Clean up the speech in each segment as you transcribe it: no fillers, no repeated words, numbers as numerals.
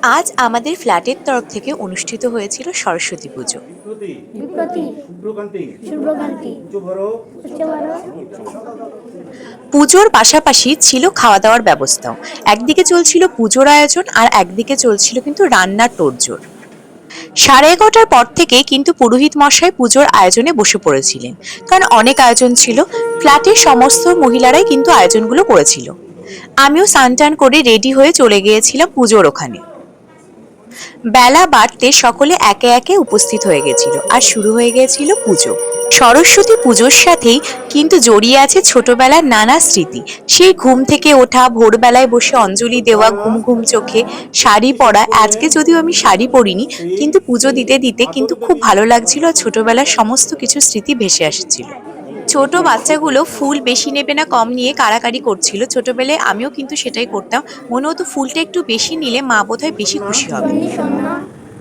আজ আমাদের ফ্ল্যাটের তরফ থেকে অনুষ্ঠিত হয়েছিল সরস্বতী পুজো। বিপ্রতি শুভ্রকান্তি শুভ্রকান্তি উচ্চভর উচ্চবর পুজোর পাশাপাশি ছিল খাওয়া দাওয়ার ব্যবস্থাও। একদিকে চলছিল পুজোর আয়োজন আর একদিকে চলছিল কিন্তু রান্নার তোড়জোড়। 11:30টার পর থেকে কিন্তু পুরোহিত মশাই পুজোর আয়োজনে বসে পড়েছিলেন, কারণ অনেক আয়োজন ছিল। ফ্ল্যাটের সমস্ত মহিলারাই কিন্তু আয়োজনগুলো করেছিল। আমিও স্নান টান করে রেডি হয়ে চলে গিয়েছিলাম পুজোর ওখানে। বেলা বাড়তে সকলে একে একে উপস্থিত হয়ে গেছিল আর শুরু হয়ে গিয়েছিল পুজো। সরস্বতী পুজোর সাথেই কিন্তু জড়িয়ে আছে ছোটবেলার নানা স্মৃতি। সেই ঘুম থেকে ওঠা, ভোরবেলায় বসে অঞ্জলি দেওয়া, ঘুম ঘুম চোখে শাড়ি পরা। আজকে যদিও আমি শাড়ি পরিনি, কিন্তু পুজো দিতে দিতে কিন্তু খুব ভালো লাগছিল আর ছোটবেলার সমস্ত কিছু স্মৃতি ভেসে আসছিল। ছোট বাচ্চাগুলো ফুল বেশি নেবে না কম নিয়ে কাড়াকাড়ি করছিল। ছোটবেলায় আমিও কিন্তু সেটাই করতাম। মনে হতো ফুলটা একটু বেশি নিলে মা বোধহয় বেশি খুশি হবে। শনি শূন্য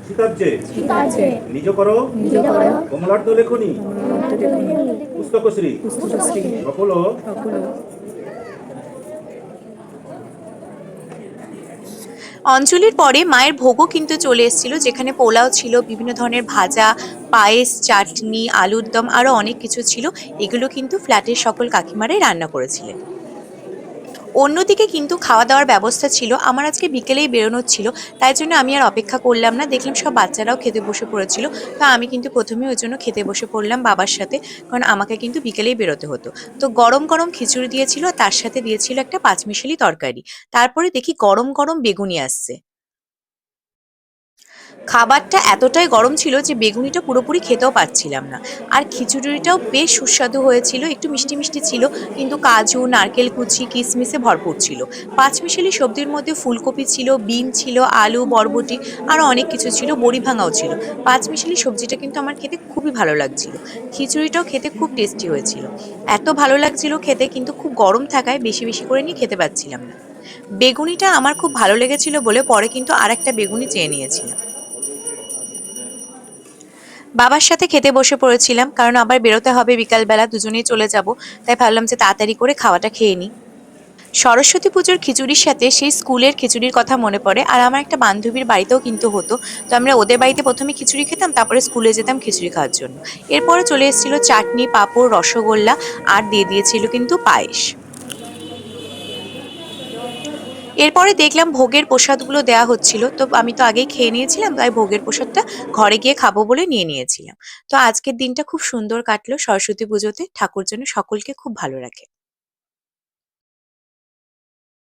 সীতাজ্যে সীতাজে নিজ করো নিজ কর কমলার্ধ লেখনি পুস্তকশ্রী সকল অঞ্জলির পরে মায়ের ভোগও কিন্তু চলে এসেছিল, যেখানে পোলাও ছিল, বিভিন্ন ধরনের ভাজা, পায়েস, চাটনি, আলুর দম, আরো অনেক কিছু ছিল। এগুলো কিন্তু ফ্ল্যাটের সকল কাকিমারাই রান্না করেছিলেন। অন্যদিকে কিন্তু খাওয়া দাওয়ার ব্যবস্থা ছিল। আমার আজকে বিকেলেই বেরোনোর ছিল, তাই জন্য আমি আর অপেক্ষা করলাম না। দেখলাম সব বাচ্চারাও খেতে বসে পড়েছিল। তো আমি কিন্তু প্রথমে ওই জন্য খেতে বসে পড়লাম বাবার সাথে, কারণ আমাকে কিন্তু বিকেলেই বেরোতে হতো। তো গরম গরম খিচুড়ি দিয়েছিল, তার সাথে দিয়েছিল একটা পাঁচমিশালি তরকারি। তারপরে দেখি গরম গরম বেগুনি আসছে। খাবারটা এতটাই গরম ছিল যে বেগুনিটা পুরোপুরি খেতেও পারছিলাম না। আর খিচুড়িটাও বেশ সুস্বাদু হয়েছিল, একটু মিষ্টি মিষ্টি ছিল, কিন্তু কাজু, নারকেল কুচি, কিশমিশে ভরপুর ছিল। পাঁচমিশালি সবজির মধ্যে ফুলকপি ছিল, বিন ছিল, আলু, বরবটি, আরো অনেক কিছু ছিল, বড়ি ভাঙাও ছিল। পাঁচমিশালি সবজিটা কিন্তু আমার খেতে খুবই ভালো লাগছিল। খিচুড়িটাও খেতে খুব টেস্টি হয়েছিল। এত ভালো লাগছিল খেতে, কিন্তু খুব গরম থাকায় বেশি বেশি করে নিয়ে খেতে পারছিলাম না। বেগুনিটা আমার খুব ভালো লেগেছিল বলে পরে কিন্তু আর একটা বেগুনি চেয়ে নিয়েছিলাম। বাবার সাথে খেতে বসে পড়েছিলাম, কারণ আবার বেরোতে হবে বিকালবেলা, দুজনেই চলে যাব। তাই ভাবলাম যে তাড়াতাড়ি করে খাওয়াটা খেয়ে নিই। সরস্বতী পুজোর খিচুড়ির সাথে সেই স্কুলের খিচুড়ির কথা মনে পড়ে। আর আমার একটা বান্ধবীর বাড়িতেও কিন্তু হতো। তো আমরা ওদের বাড়িতে প্রথমে খিচুড়ি খেতাম, তারপরে স্কুলে যেতাম খিচুড়ি খাওয়ার জন্য। এরপরে চলে এসেছিল চাটনি, পাঁপড়, রসগোল্লা, আর দিয়ে দিয়েছিল কিন্তু পায়েস। এরপরে দেখলাম ভোগের প্রসাদগুলো দেওয়া হচ্ছিল, তো আমি তো আগেই খেয়ে নিয়েছিলাম, তাই ভোগের প্রসাদটা ঘরে গিয়ে খাবো বলে নিয়ে নিয়েছিলাম। তো আজকের দিনটা খুব সুন্দর কাটলো সরস্বতী পুজোতে। ঠাকুর যেন সকলকে খুব ভালো রাখে।